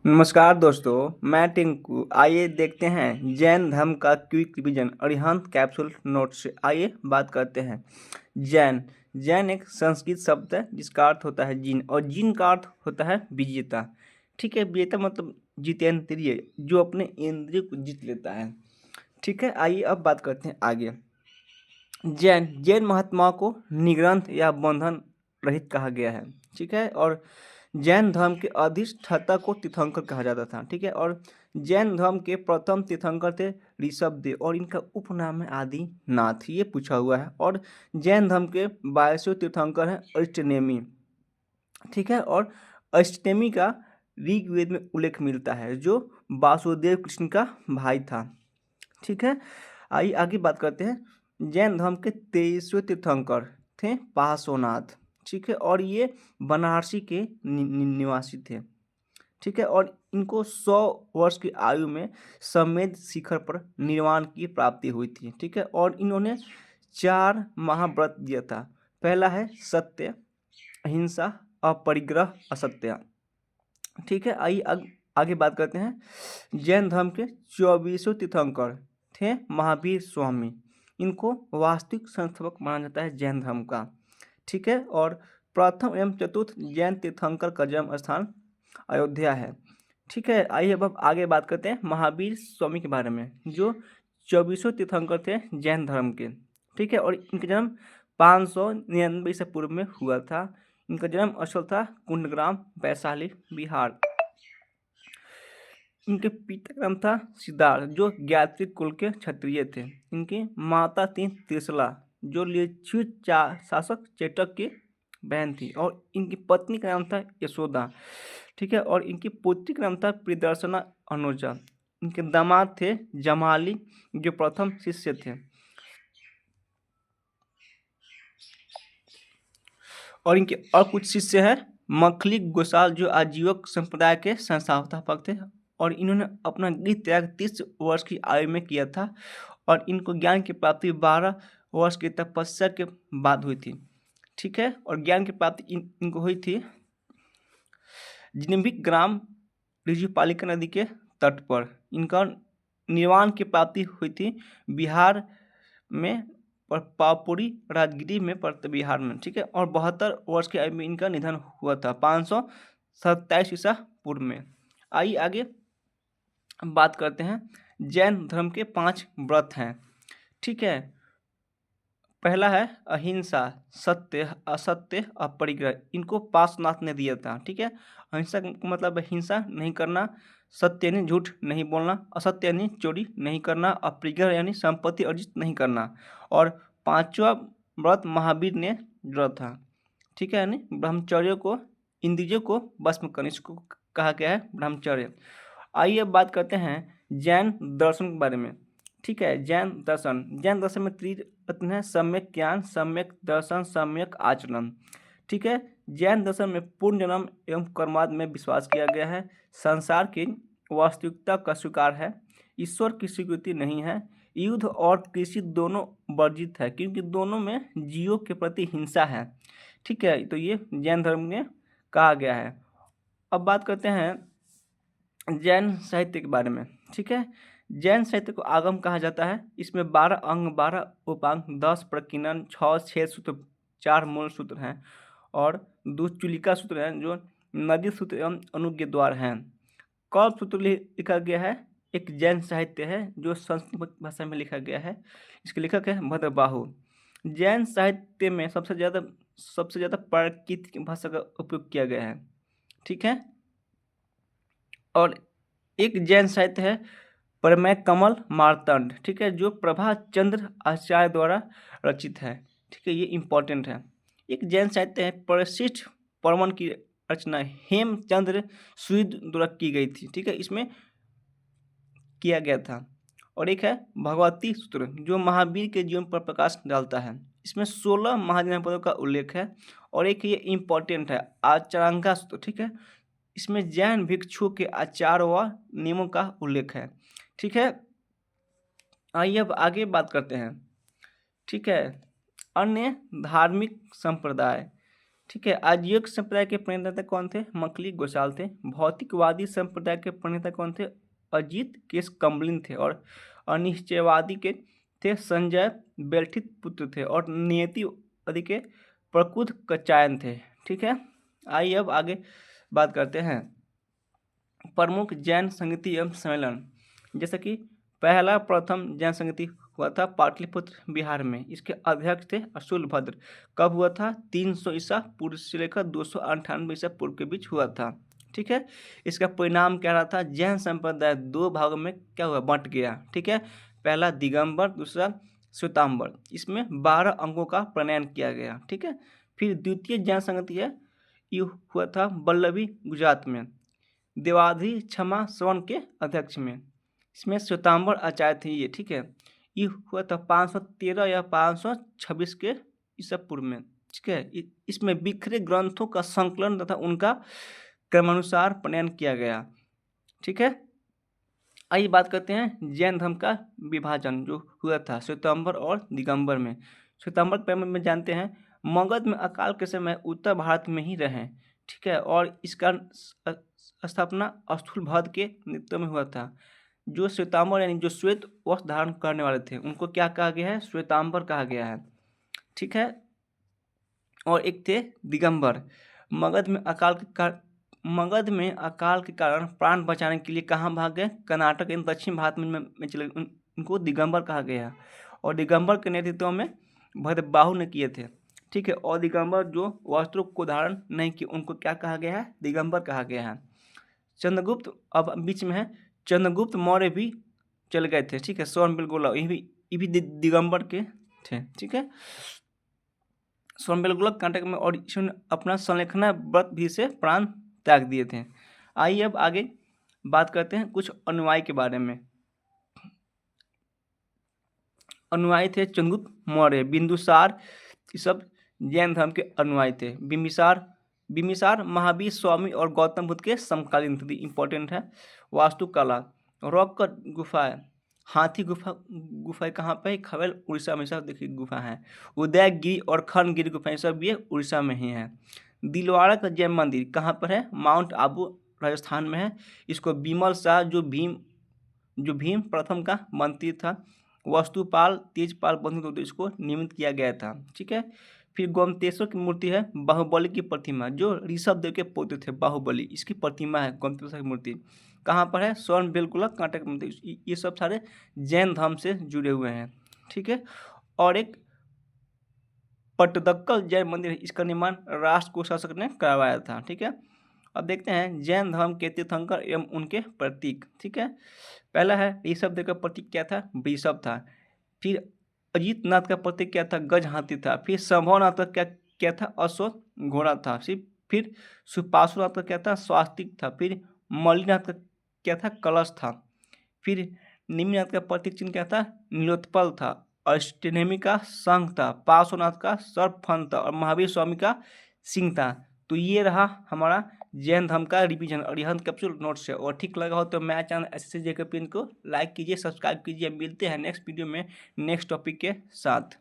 नमस्कार दोस्तों, मैं टिंकू। आइए देखते हैं जैन धर्म का quick revision Arihant capsule note से। आइए बात करते हैं। जैन जैन एक संस्कृत शब्द है जिसका अर्थ होता है जीन, और जीन का अर्थ होता है विजेता। ठीक है, विजेता मतलब जितेंद्रिय, जो अपने इंद्रिय को जीत लेता है। ठीक है, आइए अब बात करते हैं आगे। जैन जैन महात्माओं को निग्रंथ या बंधन रहित कहा गया है। ठीक है, और जैन धर्म के अधिष्ठाता को तीर्थंकर कहा जाता था। ठीक है, और जैन धर्म के प्रथम तीर्थंकर थे ऋषभदेव, और इनका उपनाम है आदिनाथ। ये पूछा हुआ है। और जैन धर्म के 22वें तीर्थंकर हैं अष्टनेमी। ठीक है, और अष्टनेमी का ऋग्वेद में उल्लेख मिलता है, जो वासुदेव कृष्ण का भाई था। ठीक है, आइए आगे बात करते हैं। जैन धर्म के 23वें तीर्थंकर थे पार्श्वनाथ। ठीक है, और ये बनारसी के निवासी थे। ठीक है, और इनको 100 वर्ष की आयु में समेध शिखर पर निर्वाण की प्राप्ति हुई थी। ठीक है, और इन्होंने 4 महाव्रत दिया था। पहला है सत्य, अहिंसा, अपरिग्रह, असत्य। ठीक है, आइए आगे बात करते हैं। जैन धर्म के 24वें तीर्थंकर थे महावीर स्वामी। इनको वास्तविक संस्थापक माना जाता है जैन धर्म का। ठीक है, और प्रथम एवं चतुर्थ जैन तीर्थंकर का जन्म स्थान अयोध्या है। ठीक है, आइए अब आगे बात करते हैं महावीर स्वामी के बारे में, जो 24वें तीर्थंकर थे जैन धर्म के। ठीक है, और इनका जन्म 599 ईसा पूर्व में हुआ था। इनका जन्म स्थल था कुंडग्राम, वैशाली, बिहार। इनके पिता का नाम था सिद्धार्थ, जो ज्ञात्री कुल के क्षत्रिय थे। इनकी माता थी त्रिशला, जो लिच्छवी शासक चेटक की बहन थी, और इनकी पत्नी का नाम था यशोदा। ठीक है, और इनकी पुत्री का नाम था प्रियदर्शना अनुजा। इनके दामाद थे जमाली, जो प्रथम शिष्य थे। और इनके और कुछ शिष्य हैं मखली गोसाल, जो आजीवक संप्रदाय के संस्थापक थे, और इन्होंने अपना गृह त्याग 30 वर्ष की आयु में किया था, और इनको ज्ञान की प्राप्ति 12 वर्ष की तपस्या के बाद हुई थी। ठीक है, और ज्ञान की प्राप्ति इनको हुई थी जिन्भिक ग्राम ऋजुपालिका नदी के तट पर। इनका निर्वाण की प्राप्ति हुई थी बिहार में, पर पापुरी राजगिरी में पड़ते बिहार में। ठीक है, और 72 वर्ष की आयु में इनका निधन हुआ था 527 ईसा पूर्व में। आइए आगे बात करते हैं। जैन धर्म के 5 व्रत हैं। ठीक है, पहला है अहिंसा, सत्य, असत्य, अपरिग्रह। इनको पार्श्वनाथ ने दिया था। ठीक है, अहिंसा का मतलब हिंसा नहीं करना, सत्य यानी झूठ नहीं बोलना, असत्य यानी चोरी नहीं करना, अपरिग्रह यानी संपत्ति अर्जित नहीं करना, और 5वां व्रत महावीर ने जोड़ा था। ठीक है, यानी ब्रह्मचर्य को, इंद्रियों को भस्म करना, इसको कहा गया है ब्रह्मचर्य। आइए अब बात करते हैं जैन दर्शन के बारे में। ठीक है, जैन दर्शन में त्रिरत्न है: सम्यक ज्ञान, सम्यक दर्शन, सम्यक आचरण। ठीक है, जैन दर्शन में पूर्ण जन्म एवं कर्माद में विश्वास किया गया है। संसार की वास्तविकता का स्वीकार है। ईश्वर की स्वीकृति नहीं है। युद्ध और कृषि दोनों वर्जित है, क्योंकि दोनों में जीवों के प्रति हिंसा है। ठीक है, तो ये जैन धर्म में कहा गया है। अब बात करते हैं जैन साहित्य के बारे में। ठीक है, जैन साहित्य को आगम कहा जाता है। इसमें 12 अंग, 12 उपांग, 10 प्रकीर्णन, 6 छेद सूत्र, 4 मूल सूत्र हैं, और 2 चुलिका सूत्र हैं, जो नदी सूत्र एवं अनुज्ञ द्वार हैं। कल्प सूत्र लिखा गया है, एक जैन साहित्य है जो संस्कृत भाषा में लिखा गया है। इसके लेखक है भद्रबाहु। जैन साहित्य में सबसे ज़्यादा प्राकृतिक भाषा का उपयोग किया गया है। ठीक है, और एक जैन साहित्य है प्रमेय कमल मार्तंड। ठीक है, जो प्रभा चंद्र आचार्य द्वारा रचित है। ठीक है, ये इम्पोर्टेंट है। एक जैन साहित्य है परिशिष्ट पर्वन की रचना हेमचंद्र सूद द्वारा की गई थी। ठीक है, इसमें किया गया था। और एक है भगवती सूत्र, जो महावीर के जीवन पर प्रकाश डालता है। इसमें 16 महाजनपदों का उल्लेख है। और एक ये इम्पोर्टेंट है आचरांगा सूत्र। ठीक है, इसमें जैन भिक्षुओं के आचार व नियमों का उल्लेख है। ठीक है, आइए अब आगे बात करते हैं। ठीक है, अन्य धार्मिक संप्रदाय। ठीक है। आजीविक संप्रदाय के प्रणेता कौन थे? मखली गोसाल थे। भौतिकवादी संप्रदाय के प्रणेता कौन थे? अजीत केस कम्बलिन थे। और अनिश्चयवादी के थे संजय बेल्ठित पुत्र थे। और नियतिवादी के प्रकुद कचायन थे। ठीक है। आइए अब आगे बात करते हैं प्रमुख जैन संगति एवं सम्मेलन। जैसे कि पहला प्रथम जैन संगति हुआ था पाटलिपुत्र बिहार में। इसके अध्यक्ष थे अशूलभद्र। कब हुआ था? 300 ईसा पूर्व से लेकर 298 ईसा पूर्व के बीच हुआ था। ठीक है। इसका परिणाम क्या रहा था? जैन संप्रदाय 2 भागों में क्या हुआ? बंट गया। ठीक है। पहला दिगंबर, दूसरा श्वेतांबर। इसमें 12 अंगों का प्रणयन किया गया। ठीक है। फिर द्वितीय जैन संगति है, ये हुआ था बल्लभी गुजरात में, देवाधिरी क्षमा श्रवण के अध्यक्ष में। इसमें श्वेतांबर आचार्य थे ये। ठीक है। ये हुआ था 513 या 526 के ईसा पूर्व में। ठीक है। इसमें बिखरे ग्रंथों का संकलन तथा उनका क्रमानुसार प्रणयन किया गया। ठीक है। आइए बात करते हैं जैन धर्म का विभाजन जो हुआ था श्वेतांबर और दिगंबर में। श्वेतांबर के बारे में जानते हैं, मगध में अकाल के समय उत्तर भारत में ही रहे। ठीक है। और इसका स्थापना अशूलभद्र के नेतृत्व में हुआ था। जो श्वेतांबर यानी जो श्वेत वस्त्र धारण करने वाले थे उनको क्या कहा गया है? श्वेतांबर कहा गया है। ठीक है। और एक थे दिगंबर। मगध में अकाल के कारण प्राण बचाने के लिए कहाँ भाग गए? कर्नाटक एवं दक्षिण भारत में चले गए। उनको दिगंबर कहा गया। और दिगंबर के नेतृत्व में भद्रबाहु ने किए थे। ठीक है। और दिगंबर जो वस्त्रों को धारण नहीं किए उनको क्या कहा गया है? दिगंबर कहा गया है। चंद्रगुप्त अब बीच में है, चंद्रगुप्त मौर्य भी चले गए थे। ठीक है। सोनबिलगोला ये भी दिगंबर के थे। ठीक है। सोनबिलगोला कर्नाटक में, और इसने अपना संलेखना व्रत भी से प्राण त्याग दिए थे। आइए अब आगे बात करते हैं कुछ अनुयायी के बारे में। अनुयायी थे चंद्रगुप्त मौर्य, बिंदुसार, ये सब जैन धर्म के अनुयायी थे। बिंबिसार महावीर स्वामी और गौतम बुद्ध के समकालीन थे। इंपॉर्टेंट है। वास्तुकला, रॉक कट गुफाएं, हाथी गुफाएं कहाँ पे? खवेल उड़ीसा में सब देखिए गुफा है। उदयगिरी और खंडगिरी गुफाएं सब ये उड़ीसा में ही है। दिलवाड़ा का जैन मंदिर कहाँ पर है? माउंट आबू राजस्थान में है। इसको बिमल शाह जो भीम प्रथम का मंत्री था, वस्तुपाल तेजपाल बंधु द्वारा इसको नियमित किया गया था। ठीक है। फिर गोमतेश्वर की मूर्ति है, बाहुबली की प्रतिमा जो ऋषभ देव के पुत्र थे बाहुबली, इसकी प्रतिमा है गोमतेश्वर की मूर्ति। कहाँ पर है? सोनबिलगोला कर्नाटक में। ये सब सारे जैन धर्म से जुड़े हुए हैं। ठीक है। और एक पट्टदकल जैन मंदिर है, इसका निर्माण राष्ट्रकूट शासक ने करवाया था। ठीक है। अब देखते हैं जैन धर्म के तीर्थंकर एवं उनके प्रतीक। ठीक है। पहला है ऋषभ देव का प्रतीक क्या था? वृषभ था। फिर अजीत नाथ का प्रतीक क्या था? गज हाथी था। फिर संभवनाथ का क्या था? अश्व घोड़ा था। फिर सुपार्श्वनाथ का क्या था? स्वास्तिक था। फिर मल्लीनाथ का क्या था? कलश था। फिर निमिनाथ का प्रतीक चिन्ह क्या था? नीलोत्पल था। अष्टनेमी का शंख था। पार्श्वनाथ का सर्पफन था। और महावीर स्वामी का सिंह था। तो ये रहा हमारा जैन धर्म का रिवीजन और यह कैप्सूल नोट्स है। और ठीक लगा हो तो मैं चैनल SSC JK को लाइक कीजिए, सब्सक्राइब कीजिए। मिलते हैं नेक्स्ट वीडियो में नेक्स्ट टॉपिक के साथ।